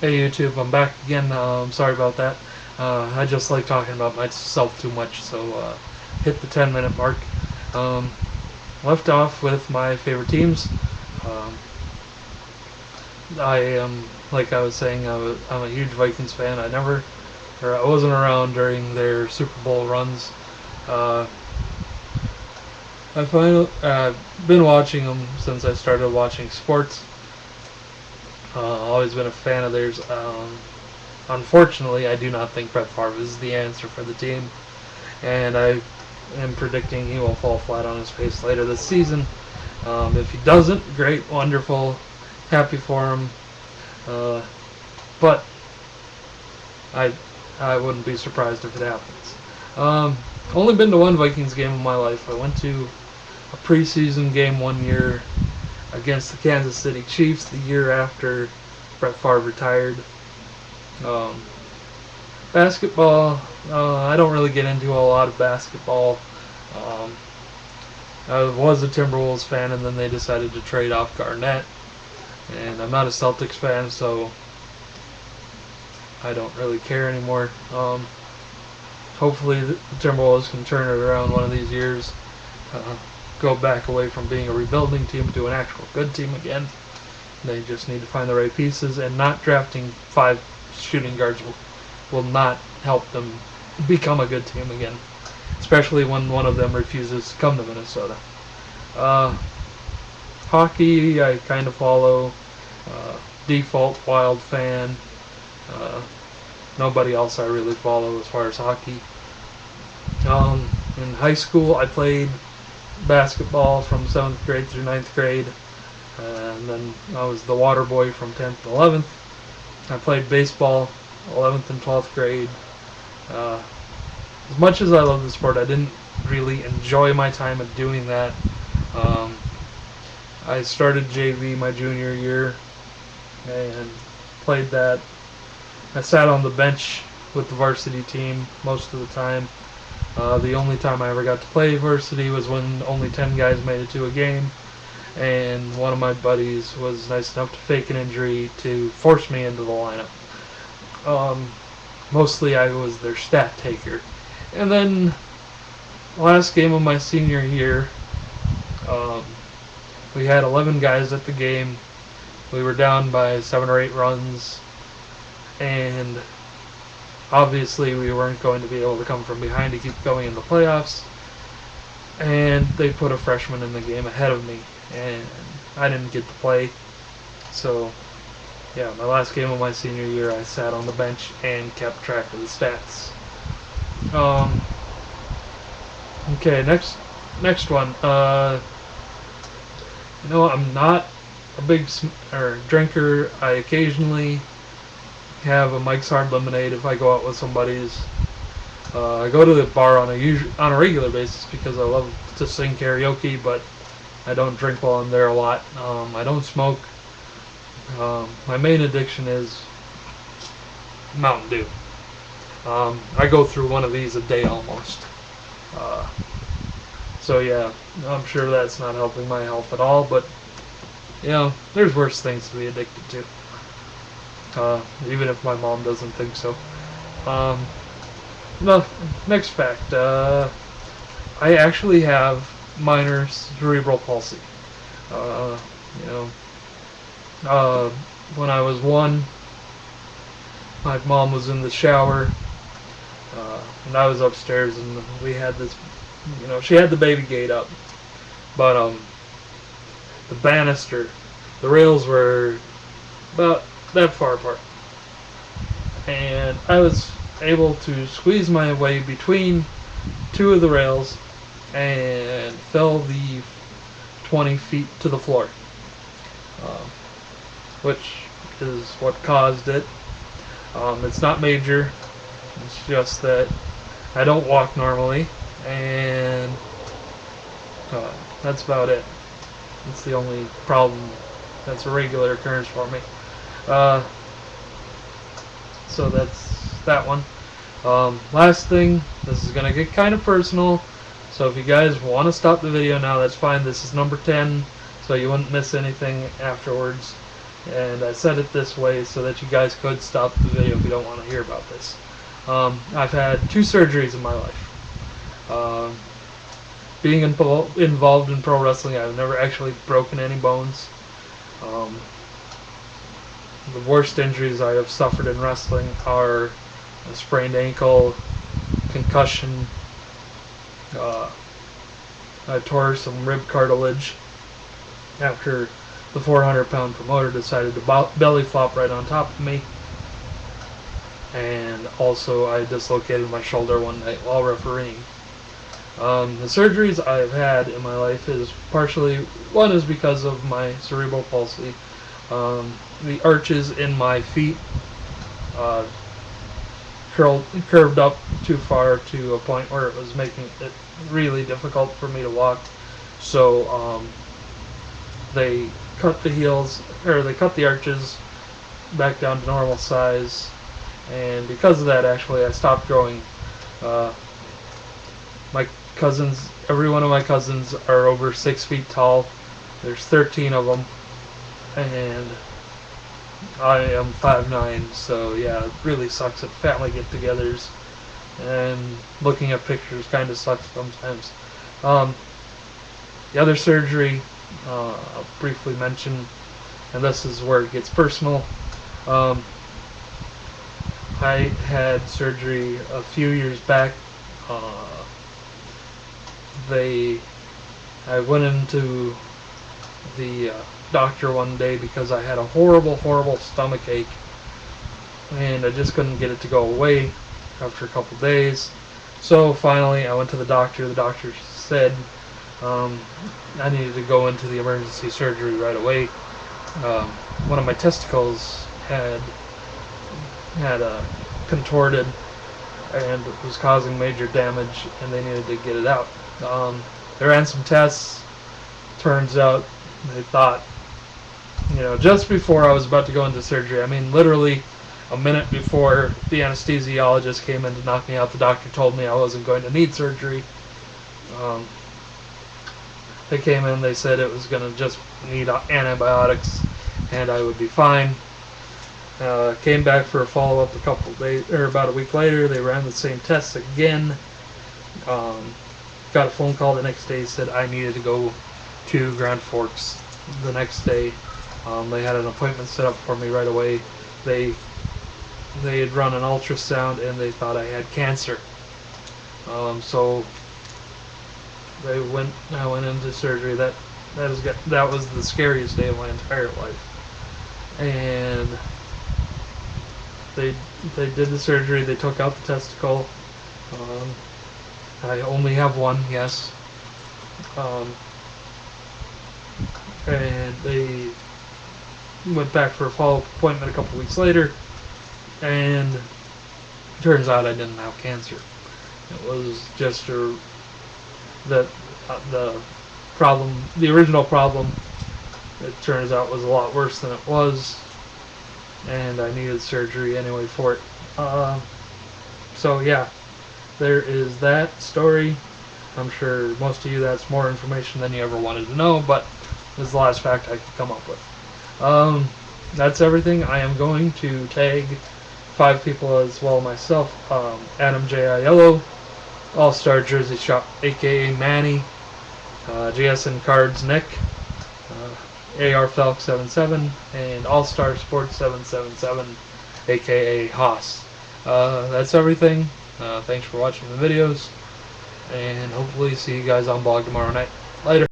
Hey YouTube, I'm back again. Sorry about that. I just like talking about myself too much, so hit the 10-minute mark. Um, Left off with my favorite teams. Um, I am, like I was saying, I'm a huge Vikings fan. I wasn't around during their Super Bowl runs. Uh, I've been watching them since I started watching sports. Always been a fan of theirs. Unfortunately, I do not think Brett Favre is the answer for the team, and I am predicting he will fall flat on his face later this season. If he doesn't, great, wonderful, happy for him. But I wouldn't be surprised if it happens. Only been to one Vikings game in my life. I went to a preseason game one year against the Kansas City Chiefs the year after Brett Favre retired. Basketball, I don't really get into a lot of basketball. I was a Timberwolves fan, and then they decided to trade off Garnett. And I'm not a Celtics fan, so I don't really care anymore. Hopefully the Timberwolves can turn it around one of these years. Go back away from being a rebuilding team to an actual good team again. They just need to find the right pieces, and not drafting 5 shooting guards will not help them become a good team again, especially when one of them refuses to come to Minnesota. Hockey, I kind of follow. Default Wild fan. Nobody else I really follow as far as hockey. In high school, I played basketball from 7th grade through 9th grade, and then I was the water boy from 10th to 11th. I played baseball 11th and 12th grade. As much as I love the sport, I didn't really enjoy my time at doing that. I started JV my junior year and played that. I sat on the bench with the varsity team most of the time. The only time I ever got to play varsity was when only 10 guys made it to a game, and one of my buddies was nice enough to fake an injury to force me into the lineup. Mostly I was their stat taker. And then last game of my senior year, we had 11 guys at the game. We were down by 7 or 8 runs, and obviously we weren't going to be able to come from behind to keep going in the playoffs, and they put a freshman in the game ahead of me, and I didn't get to play. So yeah, my last game of my senior year, I sat on the bench and kept track of the stats. Okay, next one. I'm not a big drinker. I occasionally have a Mike's Hard Lemonade if I go out with some buddies. I go to the bar on a regular basis because I love to sing karaoke, but I don't drink while I'm there a lot. I don't smoke. My main addiction is Mountain Dew. I go through one of these a day almost. So yeah, I'm sure that's not helping my health at all, but there's worse things to be addicted to. Even if my mom doesn't think so. No, next fact. I actually have minor cerebral palsy. When I was 1, my mom was in the shower, and I was upstairs, and we had this, she had the baby gate up, but the banister, the rails were about that far apart, and I was able to squeeze my way between 2 of the rails and fell the 20 feet to the floor, which is what caused it. It's not major, it's just that I don't walk normally, and that's about it. That's the only problem that's a regular occurrence for me. So that's that one. Last thing, this is going to get kind of personal, so if you guys want to stop the video now, that's fine. This is number 10, so you wouldn't miss anything afterwards. and I said it this way so that you guys could stop the video if you don't want to hear about this. I've had 2 surgeries in my life. Being involved in pro wrestling, I've never actually broken any bones. The worst injuries I have suffered in wrestling are a sprained ankle, concussion. I tore some rib cartilage after the 400-pound promoter decided to belly flop right on top of me. And also I dislocated my shoulder one night while refereeing. The surgeries I've had in my life is partially, one is because of my cerebral palsy. The arches in my feet curved up too far to a point where it was making it really difficult for me to walk. So they cut the heels, or they cut the arches back down to normal size, and because of that, actually, I stopped growing. My cousins, every one of my cousins are over 6 feet tall. There's 13 of them, and I am 5'9", so yeah, it really sucks at family get-togethers, and looking at pictures kind of sucks sometimes. The other surgery I'll briefly mention, and this is where it gets personal. I had surgery a few years back. I went into the doctor one day because I had a horrible stomach ache, and I just couldn't get it to go away after a couple days. So finally I went to the doctor. The doctor said I needed to go into the emergency surgery right away. One of my testicles had contorted and was causing major damage, and they needed to get it out. They ran some tests. Turns out they thought, just before I was about to go into surgery, I mean literally a minute before the anesthesiologist came in to knock me out, the doctor told me I wasn't going to need surgery. They came in, they said it was going to just need antibiotics and I would be fine. Came back for a follow-up a couple days, or about a week later. They ran the same tests again. Got a phone call the next day, said I needed to go to Grand Forks the next day. They had an appointment set up for me right away. They had run an ultrasound and they thought I had cancer. So I went into surgery. That was the scariest day of my entire life. And they did the surgery. They took out the testicle. I only have one, yes. And they went back for a follow-up appointment a couple weeks later, and it turns out I didn't have cancer. It was just the problem, the original problem, it turns out was a lot worse than it was, and I needed surgery anyway for it. So yeah, there is that story. I'm sure most of you that's more information than you ever wanted to know, but this is the last fact I could come up with. That's everything. I am going to tag 5 people as well myself. AdamJAiello, AllStarJerseyShop, aka Manny, GSNCards Nick, ARFelk77, and AllStar Sports 777, aka Haas. That's everything. Thanks for watching the videos, and hopefully see you guys on blog tomorrow night. Later.